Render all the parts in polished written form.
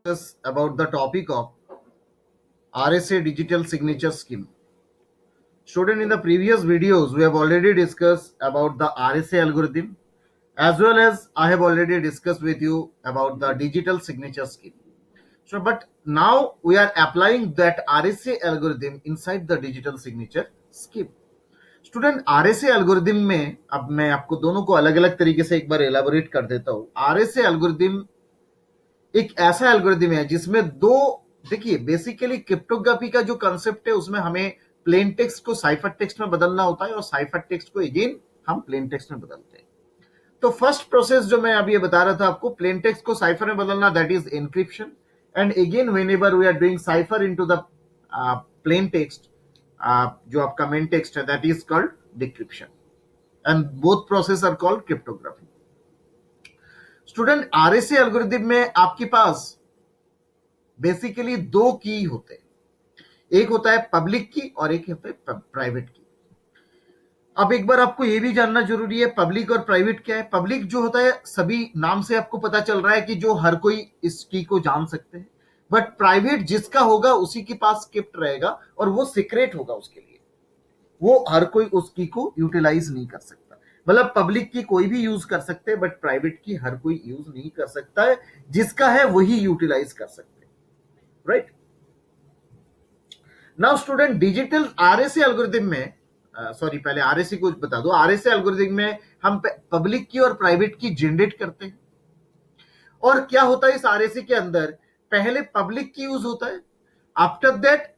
Discuss about the topic of RSA digital signature scheme. Student, in the previous videos, we have already discussed about the RSA algorithm, as well as I have already discussed with you about the digital signature scheme. So, but now we are applying that RSA algorithm inside the digital signature scheme. Student RSA algorithm में अब मैं आपको दोनों को अलग अलग तरीके से एक बार एलाबोरेट कर देता हूं। आरएसए एल्गोरिदम एक ऐसा एल्गोरिदम है जिसमें दो, देखिए बेसिकली क्रिप्टोग्राफी का जो कंसेप्ट है उसमें हमें प्लेन टेक्स्ट को साइफर टेक्स्ट में बदलना होता है और साइफर टेक्स्ट को अगेन हम प्लेन टेक्स्ट में बदलते हैं। तो फर्स्ट प्रोसेस जो मैं अभी ये बता रहा था आपको, प्लेन टेक्स्ट को साइफर में बदलना, that is encryption. And again whenever we are doing cipher into the plain text, जो आपका मेन टेक्स्ट है, that is called decryption. And both process are called cryptography. Student, RSA algorithm में आपके पास basically दो की होते हैं, एक होता है पब्लिक की और एक होता है प्राइवेट की। अब एक बार आपको यह भी जानना जरूरी है पब्लिक और प्राइवेट क्या है। पब्लिक जो होता है, सभी नाम से आपको पता चल रहा है कि जो हर कोई इस की को जान सकते हैं, बट प्राइवेट जिसका होगा उसी के पास स्क्रिप्ट रहेगा और वो सीक्रेट होगा उसके लिए, वो हर कोई उस की को यूटिलाइज नहीं कर सकता। मतलब पब्लिक की कोई भी यूज कर सकते हैं बट प्राइवेट की हर कोई यूज नहीं कर सकता है, जिसका है वही यूटिलाइज कर सकते हैं, right. Now student, digital RSA algorithm में, सॉरी पहले आरएसए को बता दो, आरएसए एल्गोरिथम में हम पब्लिक की और प्राइवेट की जनरेट करते हैं। और क्या होता है इस आरएसए के अंदर, पहले पब्लिक की यूज होता है, आफ्टर दैट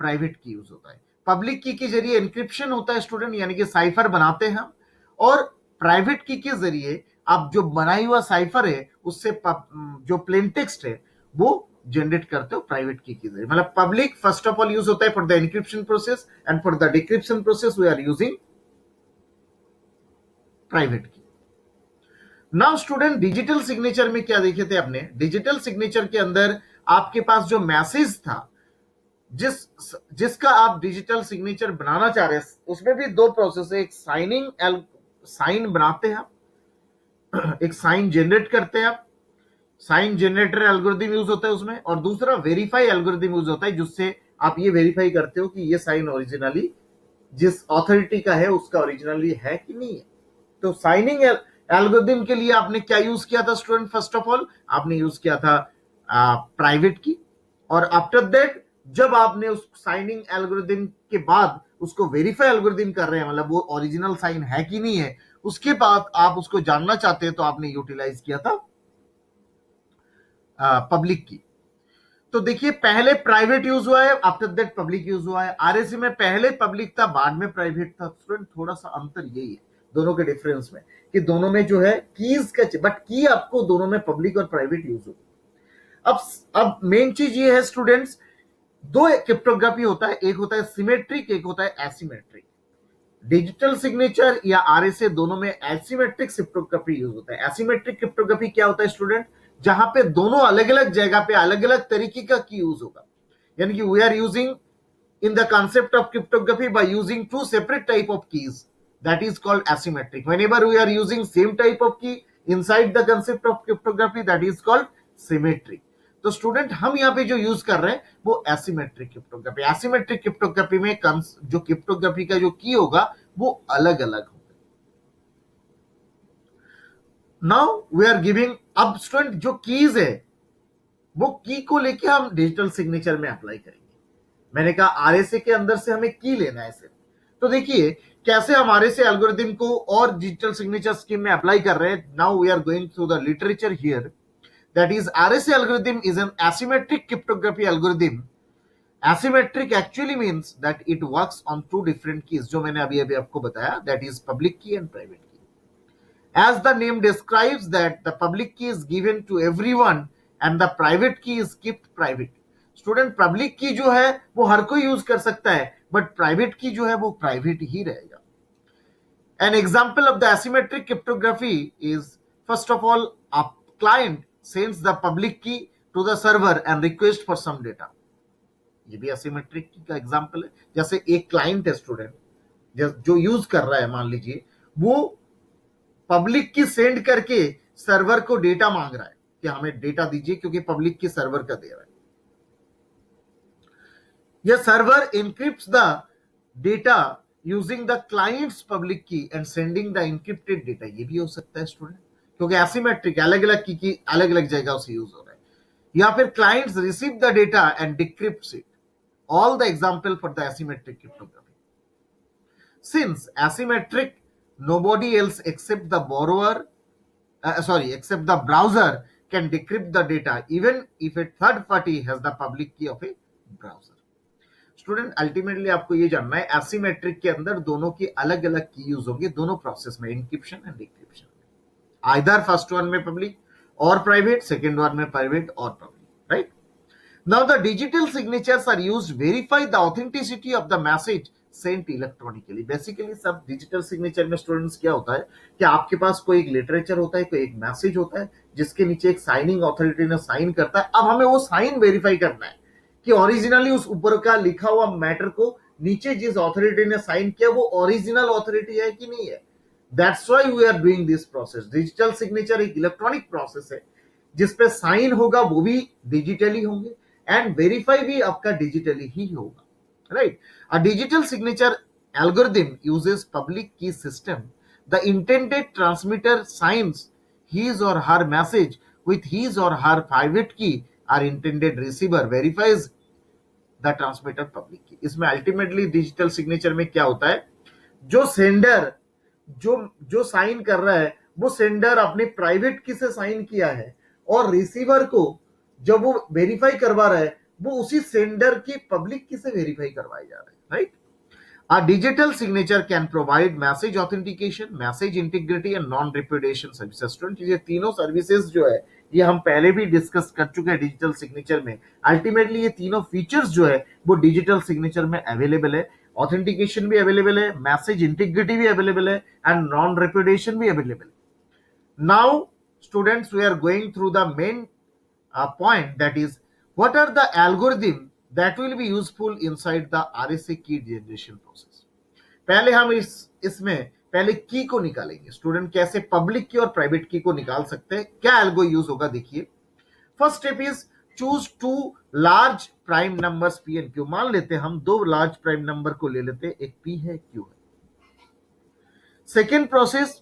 प्राइवेट की यूज होता है। पब्लिक की के जरिए एनक्रिप्शन होता है स्टूडेंट, यानी कि साइफर बनाते हैं हम, और प्राइवेट की के जरिए आप जो बनाई हुआ साइफर है उससे जो प्लेन टेक्स्ट है वो जनरेट करते हो प्राइवेट की के जरिए। मतलब public first of all use होता है for the encryption process and for the decryption process we are using private key. Now student, digital signature में क्या देखे थे आपने, डिजिटल सिग्नेचर के अंदर आपके पास जो मैसेज था, जिसका आप डिजिटल सिग्नेचर बनाना चाह रहे हैं, उसमें भी दो प्रोसेस है। एक साइन बनाते हैं आप, एक साइन जनरेट करते हैं आप, साइन जनरेटर एल्गोरिथम यूज होता है उसमें, और दूसरा वेरीफाई एल्गोरिथम यूज होता है जिससे आप ये वेरीफाई करते हो कि ये साइन ओरिजिनली जिस ऑथोरिटी का है उसका ओरिजिनली है कि नहीं है। तो साइनिंग एल्गोरिथम के लिए आपने क्या यूज किया था स्टूडेंट, फर्स्ट ऑफ ऑल आपने यूज किया था प्राइवेट की, और आफ्टर दैट जब आपने उस साइनिंग एल्गोरिथम के बाद उसको वेरीफाई एल्गोरिथम कर रहे हैं, मतलब वो ओरिजिनल साइन है कि नहीं है, उसके बाद आप उसको जानना चाहते हैं तो आपने यूटिलाइज किया था पब्लिक की। तो देखिए पहले प्राइवेट यूज हुआ है, आफ्टर दैट पब्लिक यूज हुआ है। आरएसए में पहले पब्लिक था बाद में प्राइवेट था। स्टूडेंट, थोड़ा सा अंतर यही है दोनों के डिफरेंस में कि दोनों में जो है कीज का, बट की आपको दोनों में पब्लिक और प्राइवेट यूज होगी। अब मेन चीज ये है स्टूडेंट्स, दो क्रिप्टोग्राफी होता है, एक होता है सिमेट्रिक, एक होता है एसिमेट्रिक। डिजिटल सिग्नेचर या आरएसए दोनों में एसिमेट्रिक क्रिप्टोग्राफी यूज होता है। एसिमेट्रिक क्रिप्टोग्राफी क्या होता है स्टूडेंट, जहां पे दोनों अलग अलग जगह पे अलग अलग तरीके का की यूज होगा, यानी कि we are using in the concept of cryptography by using two separate type of keys, that is called asymmetric. Whenever we are using same type of key inside the concept of cryptography, that is called symmetric. तो student हम यहाँ पे जो use कर रहे हैं वो asymmetric cryptography. Asymmetric cryptography में जो क्रिप्टोग्राफी का जो की होगा वो अलग अलग होगा। नाउ वी आर गिविंग, अब स्टूडेंट जो कीज है वो की को लेके हम डिजिटल सिग्नेचर में अप्लाई करेंगे। मैंने कहा आरएसए के अंदर से हमें की लेना है सिर्फ। तो देखिए कैसे हम आरएसए एल्गोरिथम को और डिजिटल सिग्नेचर स्कीम में अप्लाई कर रहे हैं। Now we are going through the literature here, that is RSA algorithm is an asymmetric cryptography algorithm. Asymmetric actually means that it works on two different keys, जो मैंने अभी अभी आपको बताया, that is public key and private key. As the name describes that the public key is given to everyone and the private key is kept private. Student, public की जो है वो हर कोई यूज कर सकता है, बट प्राइवेट की जो है वो प्राइवेट ही रहेगा। An example of the asymmetric cryptography is, first of all, a client sends the public key to the server and request for some data. ये भी एसिमेट्रिक की का एग्जांपल है। जैसे एक क्लाइंट है स्टूडेंट जो यूज कर रहा है, मान लीजिए वो पब्लिक की सेंड करके सर्वर को डेटा मांग रहा है, कि हमें डेटा दीजिए, क्योंकि पब्लिक की सर्वर का दे रहा है। यह server encrypts the data using the client's public key and sending the encrypted data। ये भी हो सकता है स्टूडेंट, क्योंकि एसिमेट्रिक अलग अलग की अलग अलग जगह से यूज हो रहा है। या फिर clients receive the data and decrypts it. All the example for the asymmetric cryptography. Since asymmetric, nobody else except the borrower except the browser can decrypt the data even if a third party has the public key of a browser। Student ultimately आपको ये जानना है, asymmetric के अंदर दोनों की अलग अलग की यूज होंगे दोनों प्रोसेस में, encryption and decryption. Either first one में पब्लिक और प्राइवेट, सेकेंड वन में प्राइवेट और public, right. Now the digital signatures are used verify the authenticity of the message sent electronically. Basically सब डिजिटल सिग्नेचर में students क्या होता है कि आपके पास कोई एक लिटरेचर होता है, कोई एक मैसेज होता है जिसके नीचे एक साइनिंग अथॉरिटी ने साइन करता है। अब हमें वो साइन वेरीफाई करना है कि ओरिजिनली उस ऊपर का लिखा हुआ मैटर को नीचे जिस अथॉरिटी ने साइन किया वो ओरिजिनल अथॉरिटी है कि नहीं है। That's why we are doing this process. Digital signature एक इलेक्ट्रॉनिक प्रोसेस है जिसपे साइन होगा वो भी डिजिटली होंगे एंड वेरीफाई भी आपका डिजिटली ही होगा, right. A digital signature algorithm uses public key system. The intended transmitter signs his or her message with his or her private key, or intended receiver verifies the transmitter public key। इसमें ultimately digital signature में क्या होता है, जो sender जो sign कर रहा है वो सेंडर अपने प्राइवेट की से साइन किया है और रिसीवर को जब वो वेरीफाई करवा रहा है वो उसी सेंडर की पब्लिक की से वेरीफाई करवाए जा रहे हैं, right. A digital signature can provide message authentication, message integrity and non-repudiation services। Student ये तीनों सर्विसेज जो है ये हम पहले भी डिस्कस कर चुके हैं डिजिटल सिग्नेचर में। अल्टीमेटली ये तीनों फीचर्स जो है वो डिजिटल सिग्नेचर में अवेलेबल है। ऑथेंटिकेशन भी अवेलेबल है, मैसेज इंटीग्रिटी भी अवेलेबल है एंड नॉन रेपुडिएशन भी अवेलेबल है। Now students we are going through the main point, that is what are the algorithm that will be useful inside the RSA key generation process। पहले हम इसमें पहले की को निकालेंगे स्टूडेंट, कैसे पब्लिक की और प्राइवेट की को निकाल सकते हैं, क्या एल्गो यूज होगा देखिए। First step is choose two large prime numbers P and Q. मान लेते हैं हम दो लार्ज प्राइम नंबर को ले लेते हैं, एक पी है क्यू है। Second process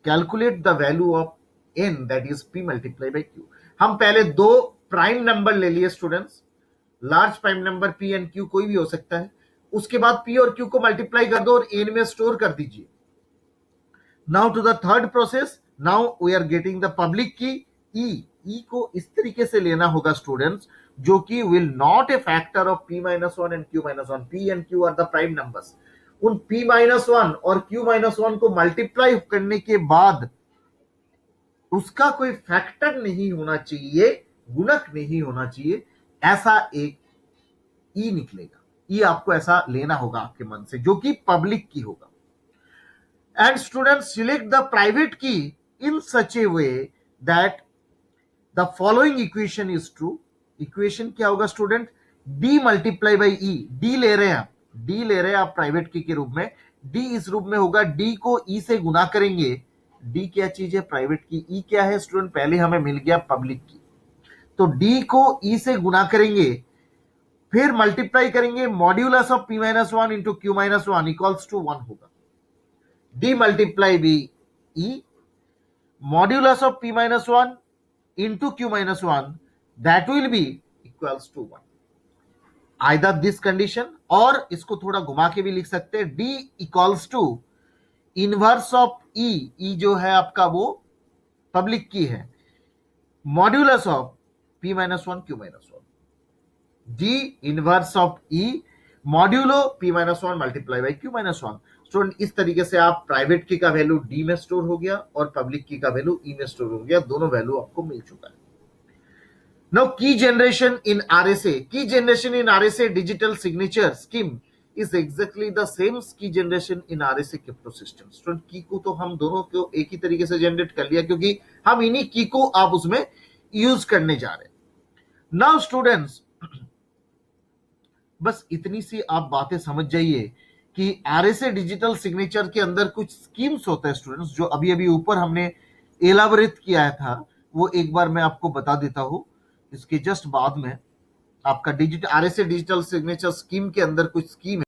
calculate the value of N that is P multiply by Q. हम पहले दो प्राइम नंबर ले लिए students, large prime number P and Q कोई भी हो सकता है, उसके बाद पी और क्यू को मल्टीप्लाई कर दो और एन में स्टोर कर दीजिए। Now to the third process, now we are getting the public key E को इस तरीके से लेना होगा स्टूडेंट्स जो कि will not a factor of p minus one and q minus one. p and q are the prime numbers. उन p minus one और q माइनस वन को मल्टीप्लाई करने के बाद उसका कोई फैक्टर नहीं होना चाहिए, गुणक नहीं होना चाहिए, ऐसा एक ई निकलेगा। ई आपको ऐसा लेना होगा आपके मन से जो कि पब्लिक की होगा। And student select the private key in such a way that the following equation is true. Equation क्या होगा student, D multiply by E. D ले रहे हैं आप, डी ले रहे हैं आप प्राइवेट की के रूप में, डी इस रूप में होगा, डी को ई से गुना करेंगे। डी क्या चीज है, प्राइवेट की। ई क्या है स्टूडेंट, पहले हमें मिल गया पब्लिक की, तो डी को ई से गुना करेंगे, फिर मल्टीप्लाई करेंगे, modulus of P minus one into Q minus one equals to one होगा। D multiply B E, modulus of P minus one into Q minus one, that will be equals to one. Either this condition, और इसको थोड़ा घुमा के भी लिख सकते हैं, D equals to inverse of E, E जो है आपका वो पब्लिक की है, modulus of p minus one Q minus one. D inverse of E modulo p minus one multiply by Q minus one. Student इस तरीके से आप private की का वैल्यू डी में स्टोर हो गया और पब्लिक की का वैल्यू ई में स्टोर हो गया, दोनों वैल्यू आपको मिल चुका है। नाउ की जनरेशन इन आरएसए, की generation in RSA digital signature scheme is exactly the same key generation in RSA crypto system। Student की को तो हम दोनों को एक ही तरीके से जनरेट कर लिया क्योंकि हम इन्हीं की को आप उसमें यूज करने जा रहे हैं। नाउ स्टूडेंट्स बस इतनी सी आप बातें समझ जाइए कि आरएसए डिजिटल सिग्नेचर के अंदर कुछ स्कीम्स होते हैं स्टूडेंट्स, जो अभी अभी ऊपर हमने एलाबोरेट किया था वो एक बार मैं आपको बता देता हूँ। इसके जस्ट बाद में आपका digital RSA digital signature scheme के अंदर कुछ स्कीम